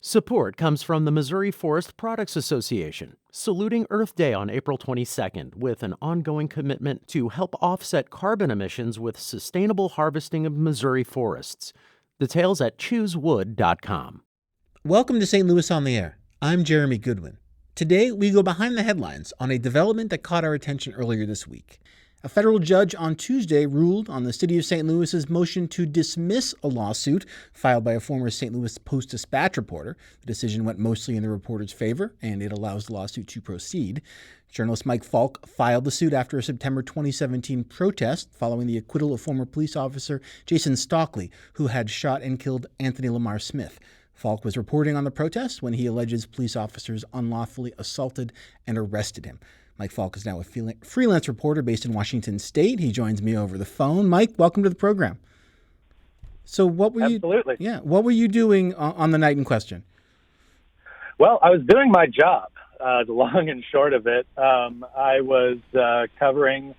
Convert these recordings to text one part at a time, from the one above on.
Support comes from the Missouri Forest Products Association, saluting Earth Day on April 22nd with an ongoing commitment to help offset carbon emissions with sustainable harvesting of Missouri forests. Details at choosewood.com. Welcome to St. Louis on the Air. I'm Jeremy Goodwin. Today, we go behind the headlines on a development that caught our attention earlier this week. A federal judge on Tuesday ruled on the city of St. Louis's motion to dismiss a lawsuit filed by a former St. Louis Post-Dispatch reporter. The decision went mostly in the reporter's favor, and it allows the lawsuit to proceed. Journalist Mike Faulk filed the suit after a September 2017 protest following the acquittal of former police officer Jason Stockley, who had shot and killed Anthony Lamar Smith. Faulk was reporting on the protest when he alleges police officers unlawfully assaulted and arrested him. Mike Faulk is now a freelance reporter based in Washington State. He joins me over the phone. Mike, welcome to the program. So what were what were you doing on the night in question? Well, I was doing my job, the long and short of it. I was covering,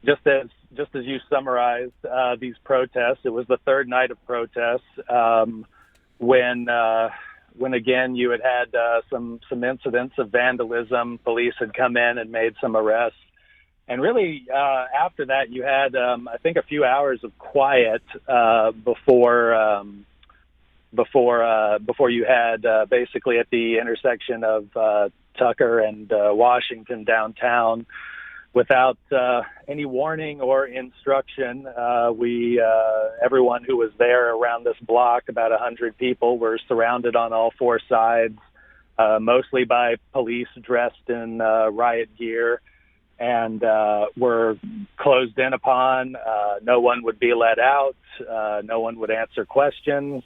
just as you summarized, these protests. It was the third night of protests when again you had some incidents of vandalism. Police had come in and made some arrests, and really after that you had I think a few hours of quiet before you had basically at the intersection of Tucker and Washington downtown. Without any warning or instruction, everyone who was there around this block, about 100 people, were surrounded on all four sides, mostly by police dressed in riot gear, and were closed in upon. No one would be let out. No one would answer questions.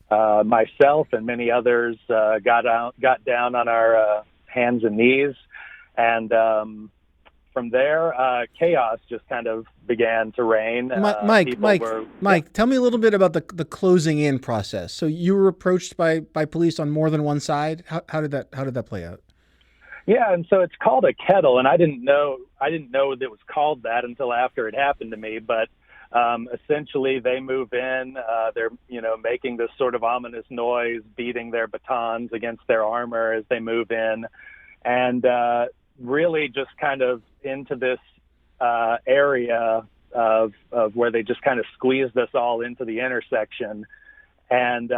Myself and many others got down on our hands and knees, and from there, chaos just kind of began to reign. Mike, tell me a little bit about the closing in process. So you were approached by police on more than one side. How did that play out? Yeah, and so it's called a kettle, and I didn't know that it was called that until after it happened to me. But essentially, they move in. They're making this sort of ominous noise, beating their batons against their armor as they move in, and really just kind of into this area of where they just kind of squeezed us all into the intersection, and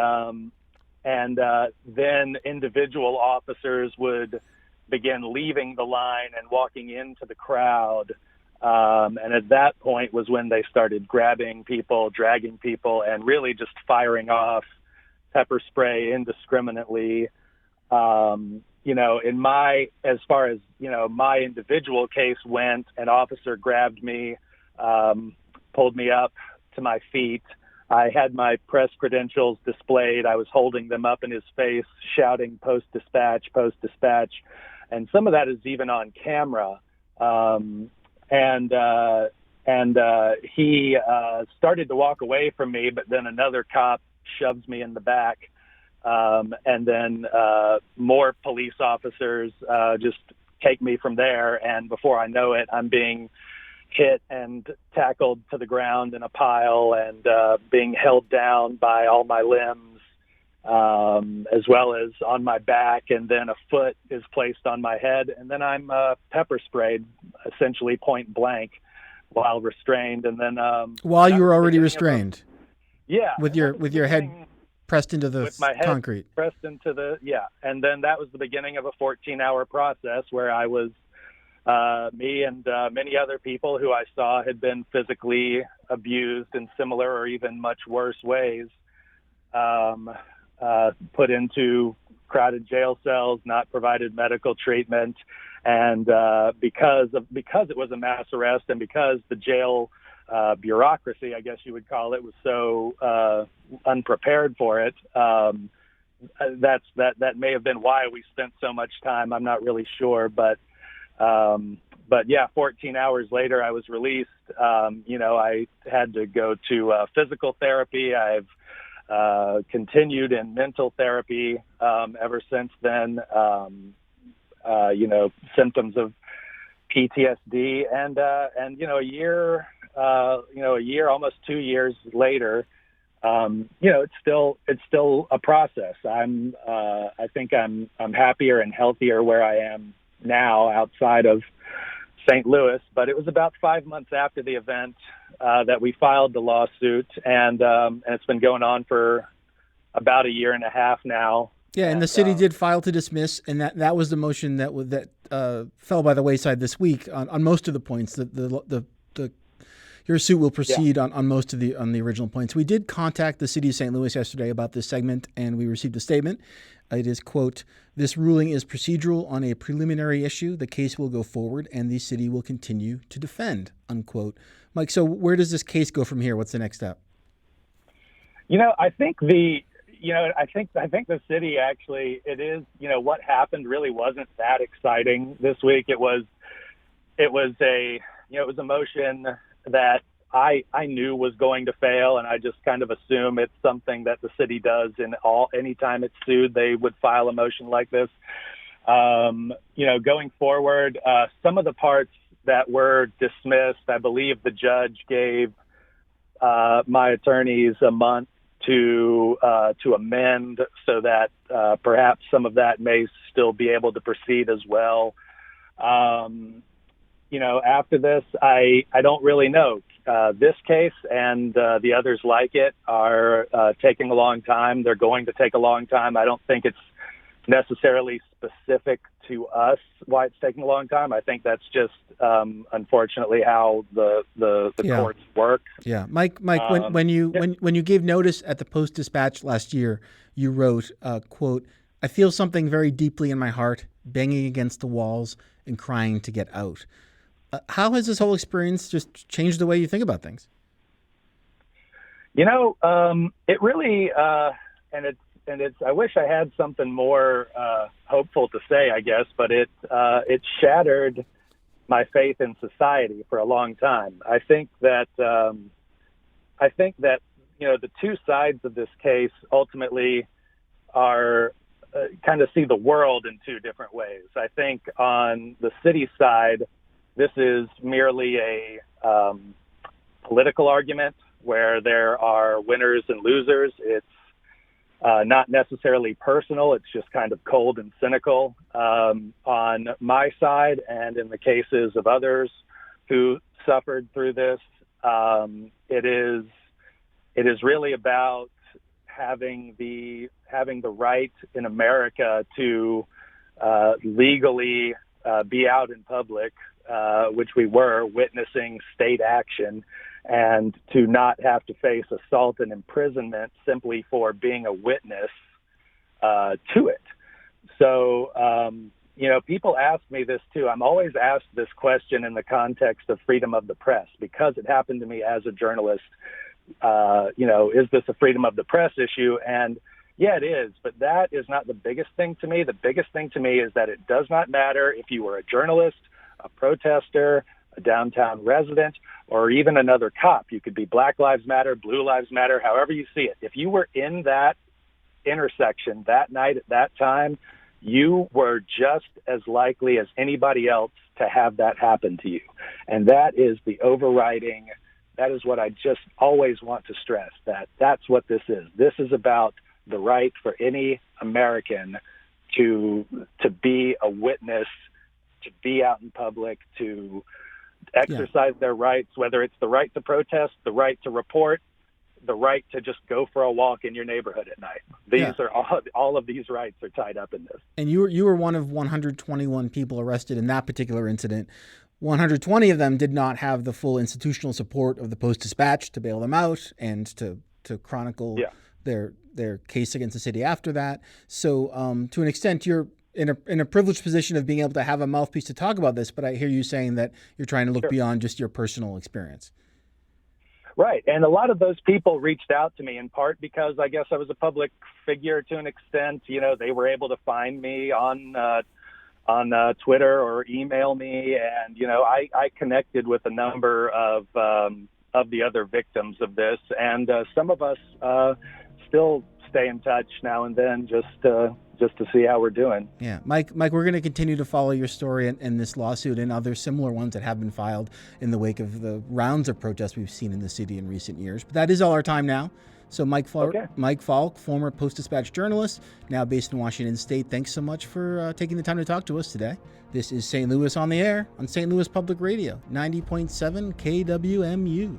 then individual officers would begin leaving the line and walking into the crowd, and at that point was when they started grabbing people, dragging people, and really just firing off pepper spray indiscriminately. As far as my individual case went, an officer grabbed me, pulled me up to my feet. I had my press credentials displayed. I was holding them up in his face, shouting "Post-Dispatch, Post-Dispatch," and some of that is even on camera. He started to walk away from me, but then another cop shoves me in the back. And then more police officers just take me from there. And before I know it, I'm being hit and tackled to the ground in a pile and being held down by all my limbs, as well as on my back. And then a foot is placed on my head. And then I'm pepper sprayed, essentially point blank, while restrained. And then while you were already restrained? With your head pressed into the concrete. Pressed into and then that was the beginning of a 14-hour process where I was, me and many other people who I saw had been physically abused in similar or even much worse ways, put into crowded jail cells, not provided medical treatment, and because it was a mass arrest and because the jail bureaucracy, I guess you would call it, was so unprepared for it. That may have been why we spent so much time. I'm not really sure, but 14 hours later, I was released. I had to go to physical therapy. I've continued in mental therapy ever since then. Symptoms of PTSD, and a year, almost 2 years later, it's still a process. I think I'm happier and healthier where I am now outside of St. Louis, but it was about 5 months after the event that we filed the lawsuit, and it's been going on for about a year and a half now. Yeah, and the city did file to dismiss, and that was the motion that fell by the wayside this week on most of the points. Your suit will proceed on most of the original points. We did contact the city of St. Louis yesterday about this segment, and we received a statement. It is, quote, "This ruling is procedural on a preliminary issue. The case will go forward, and the city will continue to defend," unquote. Mike, so where does this case go from here? What's the next step? I think I think the city actually, it is, what happened really wasn't that exciting this week. It was a motion that I knew was going to fail, and I just kind of assume it's something that the city does anytime it's sued, they would file a motion like this. Going forward, some of the parts that were dismissed, I believe the judge gave my attorneys a month to amend so that perhaps some of that may still be able to proceed as well. After this, I don't really know. This case and the others like it are taking a long time. They're going to take a long time. I don't think it's necessarily specific to us why it's taking a long time. I think that's just unfortunately how the courts work. Yeah, Mike. When you gave notice at the Post-Dispatch last year, you wrote, "quote I feel something very deeply in my heart, banging against the walls and crying to get out." How has this whole experience just changed the way you think about things? It really, and it's. I wish I had something more hopeful to say, I guess, but it shattered my faith in society for a long time. I think that the two sides of this case ultimately are kind of see the world in two different ways. I think on the city side, this is merely a political argument where there are winners and losers. It's not necessarily personal. It's just kind of cold and cynical. On my side, and in the cases of others who suffered through this, it is really about having the right in America to legally be out in public, which we were witnessing state action, and to not have to face assault and imprisonment simply for being a witness to it. So, people ask me this too. I'm always asked this question in the context of freedom of the press, because it happened to me as a journalist. Is this a freedom of the press issue? And yeah, it is, but that is not the biggest thing to me. The biggest thing to me is that it does not matter if you were a journalist, a protester, a downtown resident, or even another cop. You could be Black Lives Matter, Blue Lives Matter, however you see it. If you were in that intersection that night at that time, you were just as likely as anybody else to have that happen to you. And that is the overriding, that is what I just always want to stress, that's what this is. This is about the right for any American to be a witness, to be out in public, to exercise their rights, whether it's the right to protest, the right to report, the right to just go for a walk in your neighborhood at night. These are all of these rights are tied up in this. And you were one of 121 people arrested in that particular incident. 120 of them did not have the full institutional support of the Post-Dispatch to bail them out and to chronicle their case against the city after that. So to an extent, you're in a privileged position of being able to have a mouthpiece to talk about this, but I hear you saying that you're trying to look beyond just your personal experience. Right. And a lot of those people reached out to me in part because I guess I was a public figure to an extent. They were able to find me on Twitter or email me. And, I connected with a number of the other victims of this. And some of us still stay in touch now and then just to see how we're doing. Yeah. Mike, we're going to continue to follow your story and this lawsuit and other similar ones that have been filed in the wake of the rounds of protests we've seen in the city in recent years. But that is all our time now. So Mike Faulk, former Post-Dispatch journalist, now based in Washington State, thanks so much for taking the time to talk to us today. This is St. Louis on the Air on St. Louis Public Radio, 90.7 KWMU.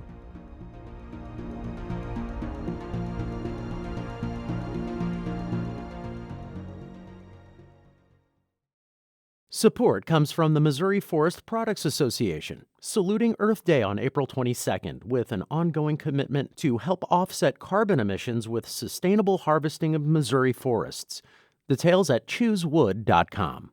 Support comes from the Missouri Forest Products Association, saluting Earth Day on April 22nd with an ongoing commitment to help offset carbon emissions with sustainable harvesting of Missouri forests. Details at choosewood.com.